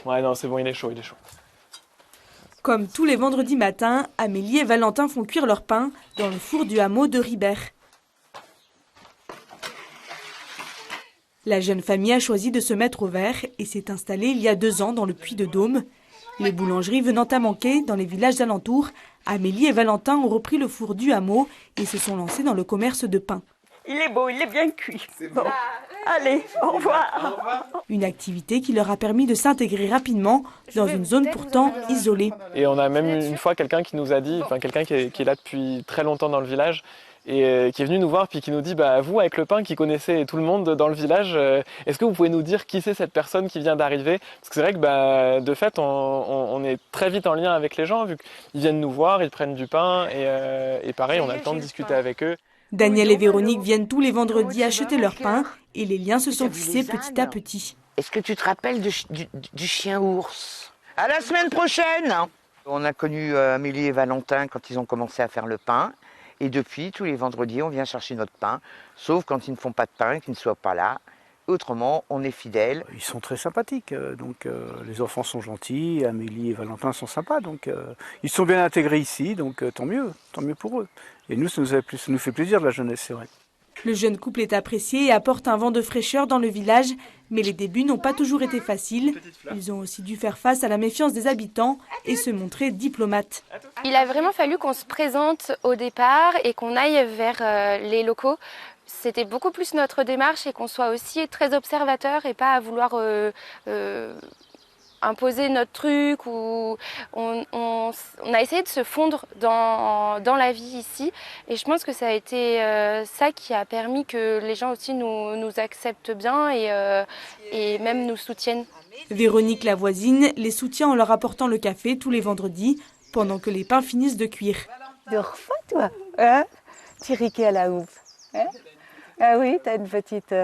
Ouais, non, c'est bon, il est chaud, il est chaud. Comme tous les vendredis matins, Amélie et Valentin font cuire leur pain dans le four du hameau de Ribert. La jeune famille a choisi de se mettre au vert et s'est installée il y a 2 ans dans le Puy-de-Dôme. Les boulangeries venant à manquer dans les villages alentours, Amélie et Valentin ont repris le four du hameau et se sont lancés dans le commerce de pain. Il est beau, il est bien cuit. Bon. Allez, au revoir. Une activité qui leur a permis de s'intégrer rapidement dans une zone pourtant isolée. Et on a même une fois quelqu'un qui nous a dit, enfin quelqu'un qui est là depuis très longtemps dans le village, et qui est venu nous voir puis qui nous dit vous avec le pain qui connaissez tout le monde dans le village, est-ce que vous pouvez nous dire qui c'est cette personne qui vient d'arriver? Parce que c'est vrai que de fait on est très vite en lien avec les gens vu qu'ils viennent nous voir, ils prennent du pain et pareil on a le temps de discuter avec eux. Daniel et Véronique viennent tous les vendredis acheter leur pain et les liens se sont tissés petit à petit. Est-ce que tu te rappelles du chien ours? À la semaine prochaine. On a connu Amélie et Valentin quand ils ont commencé à faire le pain. Et depuis, tous les vendredis, on vient chercher notre pain, sauf quand ils ne font pas de pain, qu'ils ne soient pas là. Autrement, on est fidèles. Ils sont très sympathiques, les enfants sont gentils, Amélie et Valentin sont sympas, ils sont bien intégrés ici, tant mieux pour eux. Et nous, ça nous fait plaisir de la jeunesse, c'est vrai. Le jeune couple est apprécié et apporte un vent de fraîcheur dans le village, mais les débuts n'ont pas toujours été faciles. Ils ont aussi dû faire face à la méfiance des habitants et se montrer diplomates. Il a vraiment fallu qu'on se présente au départ et qu'on aille vers les locaux. C'était beaucoup plus notre démarche et qu'on soit aussi très observateur et pas à vouloir imposer notre truc. Ou on a essayé de se fondre dans la vie ici et je pense que ça a été ça qui a permis que les gens aussi nous acceptent bien et même nous soutiennent. Véronique, la voisine, les soutient en leur apportant le café tous les vendredis pendant que les pains finissent de cuire. De refaire, toi, hein? Tu riquais à la houppe, hein? Ah oui, t'as une petite...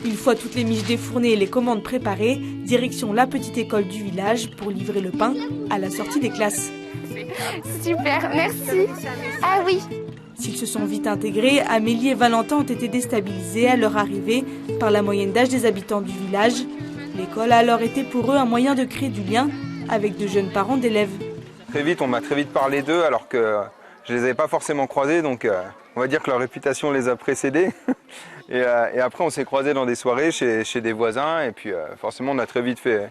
Une fois toutes les miches défournées et les commandes préparées, direction la petite école du village pour livrer le pain à la sortie des classes. Super, merci. Ah oui. S'ils se sont vite intégrés, Amélie et Valentin ont été déstabilisés à leur arrivée par la moyenne d'âge des habitants du village. L'école a alors été pour eux un moyen de créer du lien avec de jeunes parents d'élèves. Très vite, on m'a très vite parlé d'eux alors que je les avais pas forcément croisés, donc on va dire que leur réputation les a précédés. Et après, on s'est croisés dans des soirées chez des voisins et puis forcément, on a très vite fait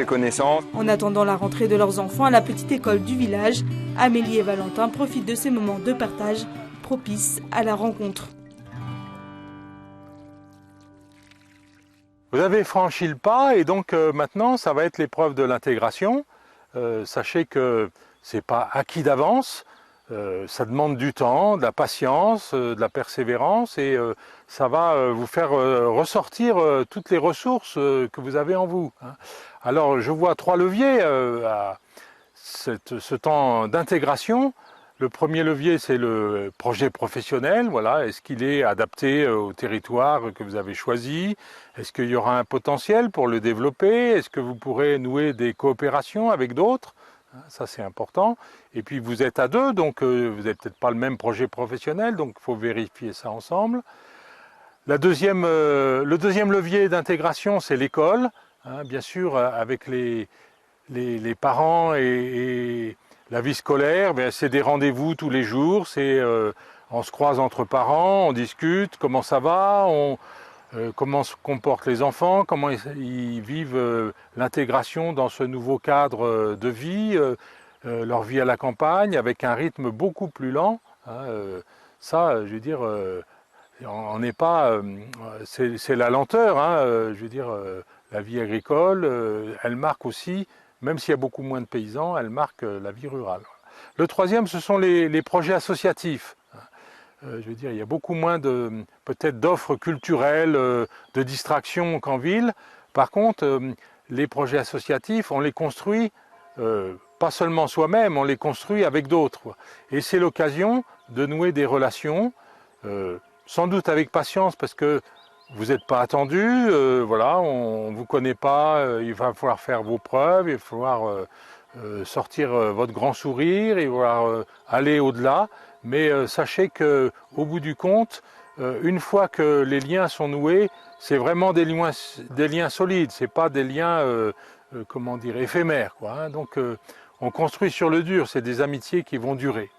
connaissance. En attendant la rentrée de leurs enfants à la petite école du village, Amélie et Valentin profitent de ces moments de partage propices à la rencontre. Vous avez franchi le pas et donc maintenant, ça va être l'épreuve de l'intégration. Sachez que ce n'est pas acquis d'avance. Ça demande du temps, de la patience, de la persévérance et ça va vous faire ressortir toutes les ressources que vous avez en vous. Alors je vois 3 leviers à ce temps d'intégration. Le premier levier, c'est le projet professionnel. Voilà, est-ce qu'il est adapté au territoire que vous avez choisi? Est-ce qu'il y aura un potentiel pour le développer? Est-ce que vous pourrez nouer des coopérations avec d'autres? Ça, c'est important. Et puis, vous êtes à 2, donc vous n'avez peut-être pas le même projet professionnel, donc il faut vérifier ça ensemble. Le deuxième levier d'intégration, c'est l'école. Bien sûr, avec les parents et la vie scolaire, c'est des rendez-vous tous les jours. On se croise entre parents, on discute, comment ça va, comment se comportent les enfants, comment ils vivent l'intégration dans ce nouveau cadre de vie, leur vie à la campagne, avec un rythme beaucoup plus lent. Ça, je veux dire, on n'est pas... c'est la lenteur, je veux dire, la vie agricole, elle marque aussi, même s'il y a beaucoup moins de paysans, elle marque la vie rurale. Le troisième, ce sont les projets associatifs. Je veux dire, il y a beaucoup moins peut-être d'offres culturelles, de distractions qu'en ville. Par contre, les projets associatifs, on les construit pas seulement soi-même, on les construit avec d'autres. Et c'est l'occasion de nouer des relations, sans doute avec patience, parce que vous n'êtes pas attendu, voilà, on ne vous connaît pas, il va falloir faire vos preuves, il va falloir sortir votre grand sourire, il va falloir aller au-delà. Mais sachez qu'au bout du compte, une fois que les liens sont noués, c'est vraiment des liens solides, c'est pas des liens comment dire, éphémères, quoi, hein. Donc on construit sur le dur, c'est des amitiés qui vont durer.